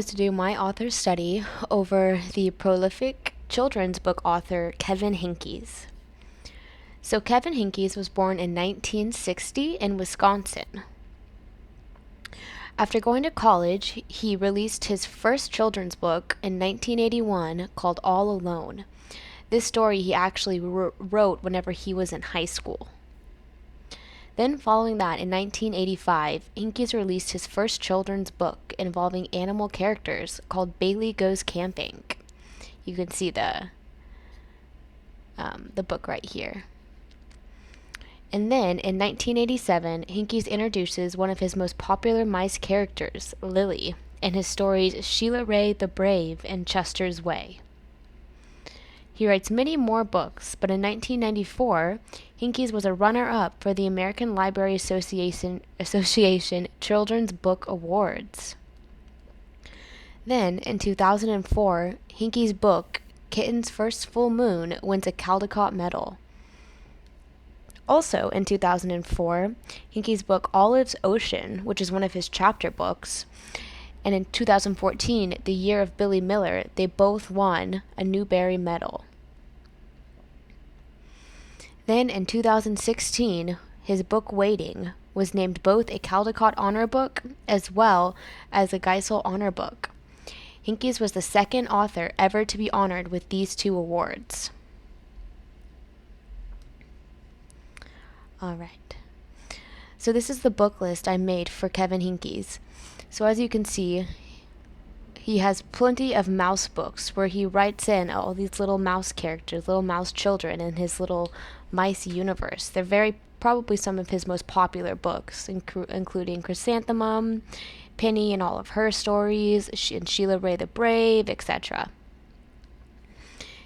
To do my author study over the prolific children's book author Kevin Henkes. So Kevin Henkes was born in 1960 in Wisconsin. After going to college, he released his first children's book in 1981 called All Alone. This story he actually wrote whenever he was in high school. Then, following that, in 1985, Henkes released his first children's book involving animal characters called Bailey Goes Camping. You can see the book right here. And then, in 1987, Henkes introduces one of his most popular mice characters, Lily, in his stories Sheila Ray the Brave and Chester's Way. He writes many more books, but in 1994, Henkes was a runner-up for the American Library Association Children's Book Awards. Then, in 2004, Henkes' book, Kitten's First Full Moon, wins a Caldecott Medal. Also, in 2004, Henkes' book Olive's Ocean, which is one of his chapter books, and in 2014, The Year of Billy Miller, they both won a Newbery Medal. Then, in 2016, his book Waiting was named both a Caldecott Honor Book as well as a Geisel Honor Book. Henkes was the second author ever to be honored with these two awards. Alright, so this is the book list I made for Kevin Henkes. So as you can see, he has plenty of mouse books where he writes in all these little mouse characters, little mouse children in his little mice universe. They're probably some of his most popular books, including Chrysanthemum, Penny and all of her stories, and Sheila Ray the Brave, etc.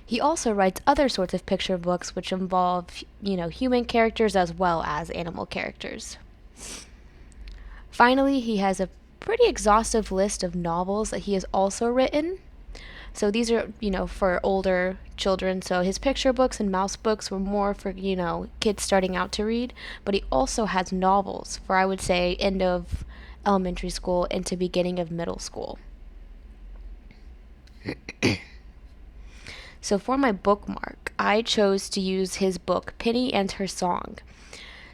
He also writes other sorts of picture books which involve, human characters as well as animal characters. Finally, he has a pretty exhaustive list of novels that he has also written. So these are, for older children. So his picture books and mouse books were more for, kids starting out to read. But he also has novels for, I would say, end of elementary school into beginning of middle school. So for my bookmark, I chose to use his book, Penny and Her Song.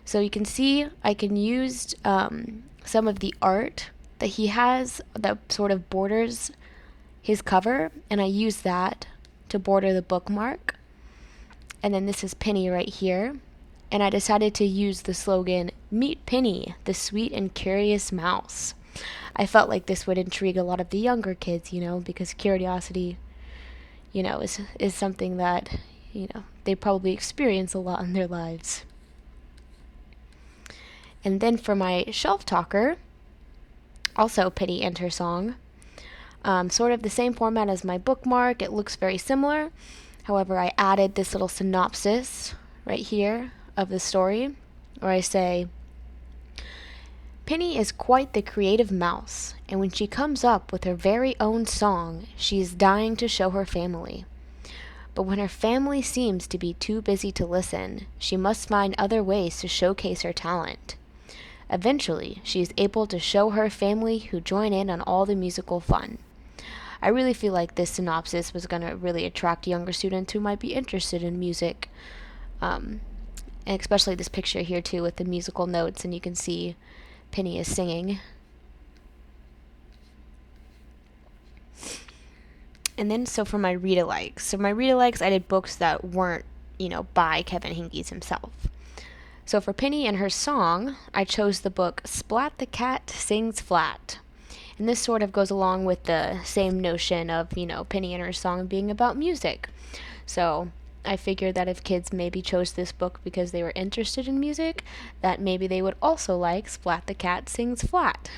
So you can see I can use some of the art that he has that sort of borders his cover, and I use that to border the bookmark. And then this is Penny right here. And I decided to use the slogan, Meet Penny, the sweet and curious mouse. I felt like this would intrigue a lot of the younger kids, because curiosity is something that, they probably experience a lot in their lives. And then for my shelf talker, also Penny and Her Song, sort of the same format as my bookmark. It looks very similar. However, I added this little synopsis right here of the story, where I say, Penny is quite the creative mouse, and when she comes up with her very own song, she is dying to show her family. But when her family seems to be too busy to listen, she must find other ways to showcase her talent. Eventually, she is able to show her family who join in on all the musical fun. I really feel like this synopsis was going to really attract younger students who might be interested in music, and especially this picture here too with the musical notes, and you can see Penny is singing. And then, so for my read-alikes. I did books that weren't, by Kevin Henkes himself. So for Penny and Her Song, I chose the book Splat the Cat Sings Flat. And this sort of goes along with the same notion of, Penny and Her Song being about music. So I figured that if kids maybe chose this book because they were interested in music, that maybe they would also like Splat the Cat Sings Flat.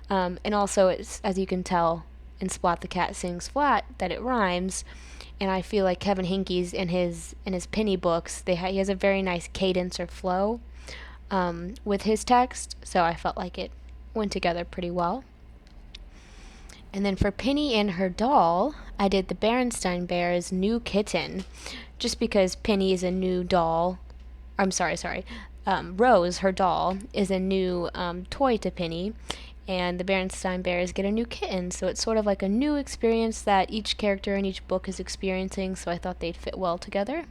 And also, it's, as you can tell in Splat the Cat Sings Flat, that it rhymes. And I feel like Kevin Henkes in his Penny books, he has a very nice cadence or flow with his text. So I felt like it went together pretty well. And then for Penny and Her Doll, I did the Berenstain Bears' New Kitten, just because Penny is a new doll. Rose, her doll, is a new toy to Penny, and the Berenstain Bears get a new kitten. So it's sort of like a new experience that each character in each book is experiencing, so I thought they'd fit well together.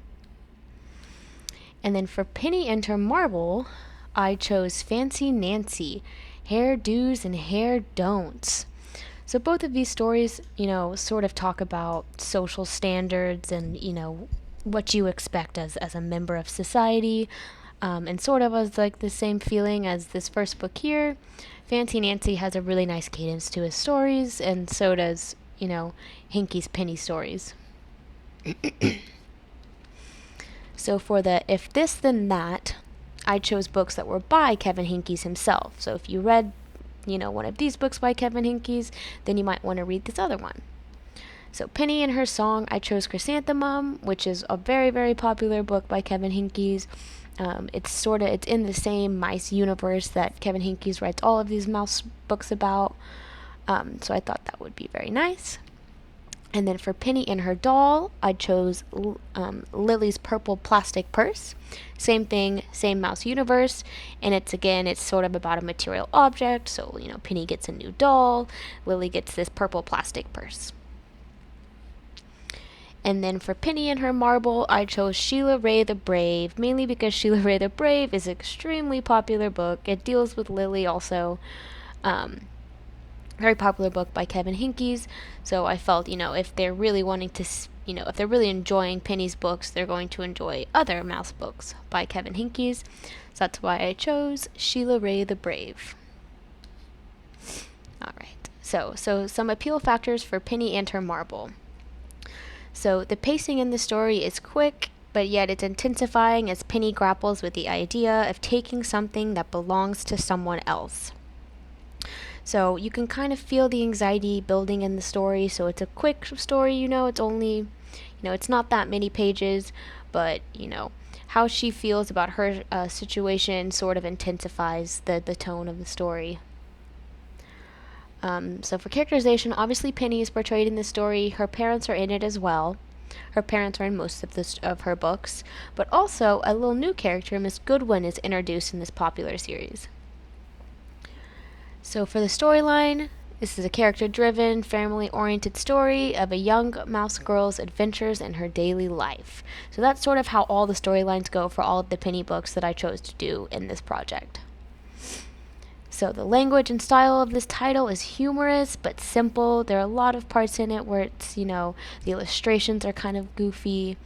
And then for Penny and her Marble, I chose Fancy Nancy, Hair Do's and Hair Don'ts. So both of these stories, sort of talk about social standards and, what you expect as a member of society. And sort of was like the same feeling as this first book here. Fancy Nancy has a really nice cadence to his stories, and so does, Hinky's Penny stories. So for the If This Then That, I chose books that were by Kevin Henkes himself. So if you read, one of these books by Kevin Henkes, then you might want to read this other one. So Penny and Her Song, I chose Chrysanthemum, which is a very, very popular book by Kevin Henkes. It's in the same mice universe that Kevin Henkes writes all of these mouse books about. So I thought that would be very nice. And then for Penny and Her Doll, I chose Lily's Purple Plastic Purse. Same thing, same mouse universe, and it's sort of about a material object. So, Penny gets a new doll, Lily gets this purple plastic purse. And then for Penny and Her Marble, I chose Sheila Ray the Brave, mainly because Sheila Ray the Brave is an extremely popular book. It deals with Lily also. Very popular book by Kevin Henkes. So I felt, if they're really wanting to, if they're really enjoying Penny's books, they're going to enjoy other mouse books by Kevin Henkes. So that's why I chose Sheila Ray the Brave. All right. So some appeal factors for Penny and Her Marble. So the pacing in the story is quick, but yet it's intensifying as Penny grapples with the idea of taking something that belongs to someone else. So you can kind of feel the anxiety building in the story. So it's a quick story, it's only, it's not that many pages, but, how she feels about her situation sort of intensifies the tone of the story. So for characterization, obviously Penny is portrayed in the story. Her parents are in it as well. Her parents are in most of her books. But also, a little new character, Miss Goodwin, is introduced in this popular series. So for the storyline, this is a character-driven, family-oriented story of a young mouse girl's adventures in her daily life. So that's sort of how all the storylines go for all of the Penny books that I chose to do in this project. So the language and style of this title is humorous but simple. There are a lot of parts in it where it's, the illustrations are kind of goofy.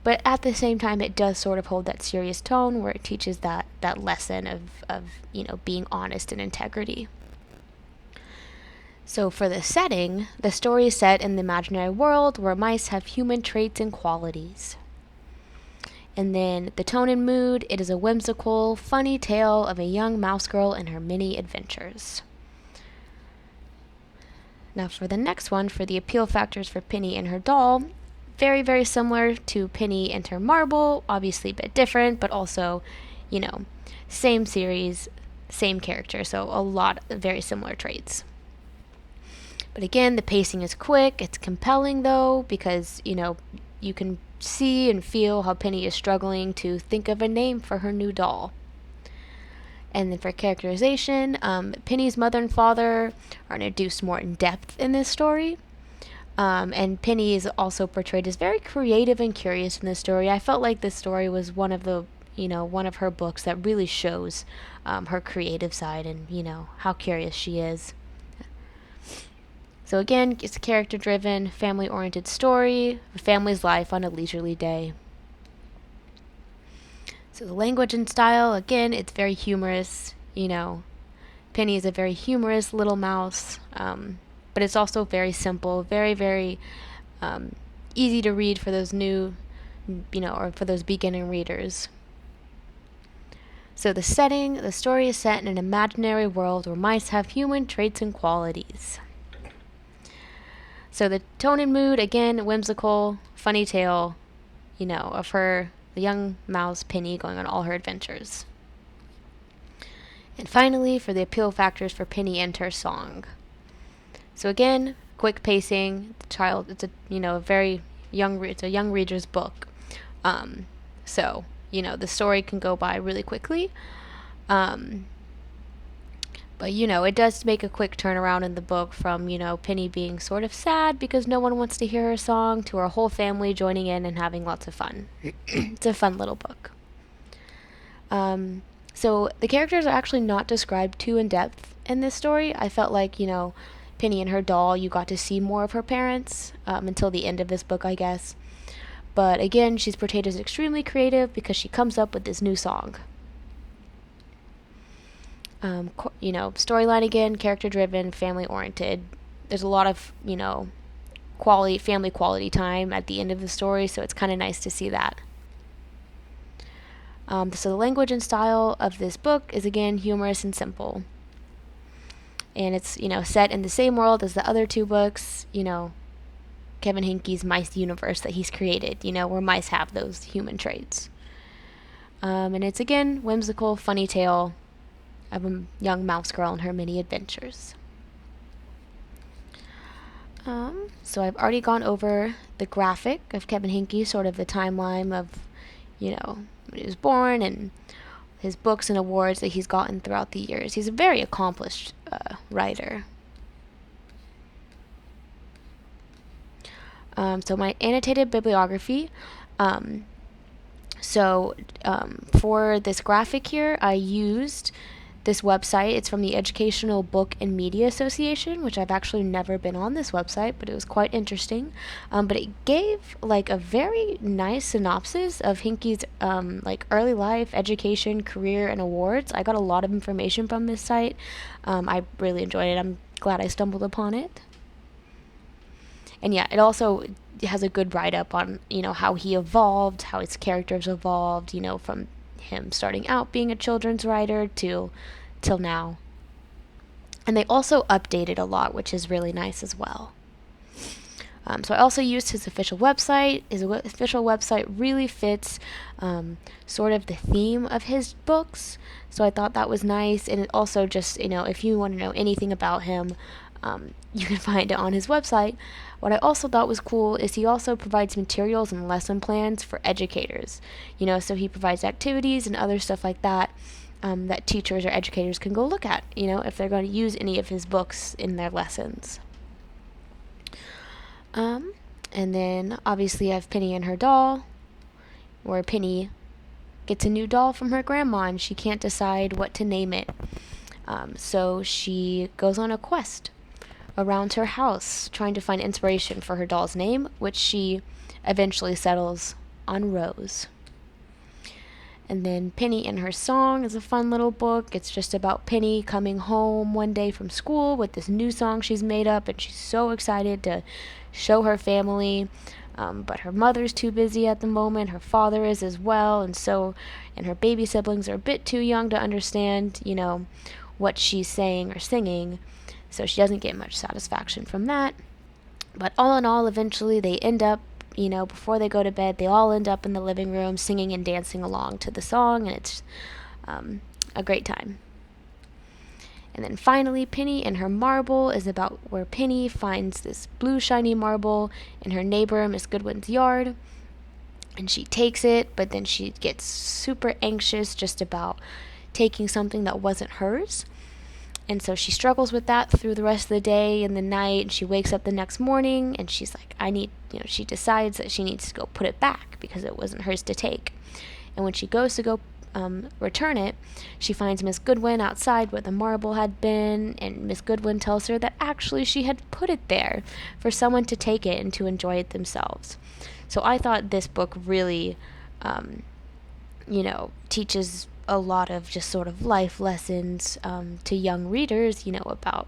But at the same time, it does sort of hold that serious tone where it teaches that lesson of being honest and integrity. So for the setting, the story is set in the imaginary world where mice have human traits and qualities. And then the tone and mood, it is a whimsical, funny tale of a young mouse girl and her many adventures. Now for the next one, for the appeal factors for Penny and Her Doll, very, very similar to Penny and Her Marble, obviously a bit different, but also, same series, same character, so a lot of very similar traits. But again, the pacing is quick, it's compelling though, because, you can see and feel how Penny is struggling to think of a name for her new doll. And then for characterization, Penny's mother and father are introduced more in depth in this story. And Penny is also portrayed as very creative and curious in this story. I felt like this story was one of her books that really shows her creative side and, how curious she is. So again, it's a character-driven, family-oriented story, a family's life on a leisurely day. So the language and style, again, it's very humorous. Penny is a very humorous little mouse, but it's also very simple, very, very easy to read for those new, or for those beginning readers. So the setting, the story is set in an imaginary world where mice have human traits and qualities. So the tone and mood, again, whimsical, funny tale, of the young mouse Penny going on all her adventures. And finally, for the appeal factors for Penny and Her Song. So again, quick pacing. It's a young reader's book. The story can go by really quickly. But But, it does make a quick turnaround in the book from, Penny being sort of sad because no one wants to hear her song to her whole family joining in and having lots of fun. It's a fun little book. So the characters are actually not described too in depth in this story. I felt like, Penny and her doll, you got to see more of her parents until the end of this book, I guess. But again, she's portrayed as extremely creative because she comes up with this new song. Storyline again, character driven, family oriented. There's a lot of, family quality time at the end of the story, so it's kind of nice to see that. So the language and style of this book is again humorous and simple. And it's, set in the same world as the other two books, Kevin Henkey's mice universe that he's created, where mice have those human traits. And it's again whimsical, funny tale of a young mouse girl and her many adventures. So I've already gone over the graphic of Kevin Henkey, sort of the timeline of, when he was born and his books and awards that he's gotten throughout the years. He's a very accomplished writer. So my annotated bibliography. For this graphic here, I used this website. It's from the Educational Book and Media Association, which I've actually never been on this website, but it was quite interesting. But it gave a very nice synopsis of Henkey's early life, education, career, and awards. I got a lot of information from this site. I really enjoyed it. I'm glad I stumbled upon it. And yeah, it also has a good write-up on, how he evolved, how his characters evolved, from him starting out being a children's writer till now. And they also updated a lot, which is really nice as well. So I also used his official website. His official website really fits sort of the theme of his books. So I thought that was nice. And it also just, if you want to know anything about him, you can find it on his website. What I also thought was cool is he also provides materials and lesson plans for educators. So he provides activities and other stuff like that that teachers or educators can go look at, if they're going to use any of his books in their lessons. And then obviously I have Penny and her doll, where Penny gets a new doll from her grandma and she can't decide what to name it. So she goes on a quest around her house trying to find inspiration for her doll's name, which she eventually settles on Rose. And then Penny and Her Song is a fun little book. It's just about Penny coming home one day from school with this new song she's made up, and she's so excited to show her family. But her mother's too busy at the moment. Her father is as well, and her baby siblings are a bit too young to understand, what she's saying or singing. So she doesn't get much satisfaction from that. But all in all, eventually they end up, before they go to bed, they all end up in the living room singing and dancing along to the song, and it's a great time. And then finally, Penny and Her Marble is about where Penny finds this blue shiny marble in her neighbor Miss Goodwin's yard. And she takes it, but then she gets super anxious just about taking something that wasn't hers. And so she struggles with that through the rest of the day and the night. And she wakes up the next morning and she's like, she decides that she needs to go put it back because it wasn't hers to take. And when she goes to go return it, she finds Miss Goodwin outside where the marble had been. And Miss Goodwin tells her that actually she had put it there for someone to take it and to enjoy it themselves. So I thought this book really, teaches a lot of just sort of life lessons to young readers, about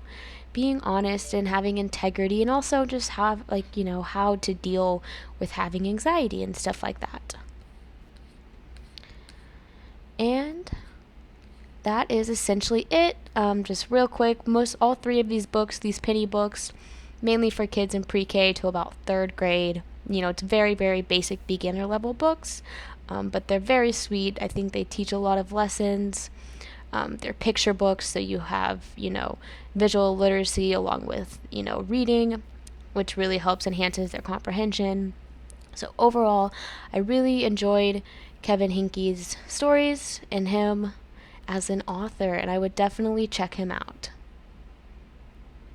being honest and having integrity, and also just have how to deal with having anxiety and stuff like that. And that is essentially it. Just real quick, all three of these books, these Penny books, mainly for kids in pre-K to about 3rd grade. It's very, very basic beginner level books. But they're very sweet. I think they teach a lot of lessons. They're picture books, so you have, visual literacy along with, reading, which really helps enhances their comprehension. So overall, I really enjoyed Kevin Henkey's stories and him as an author, and I would definitely check him out.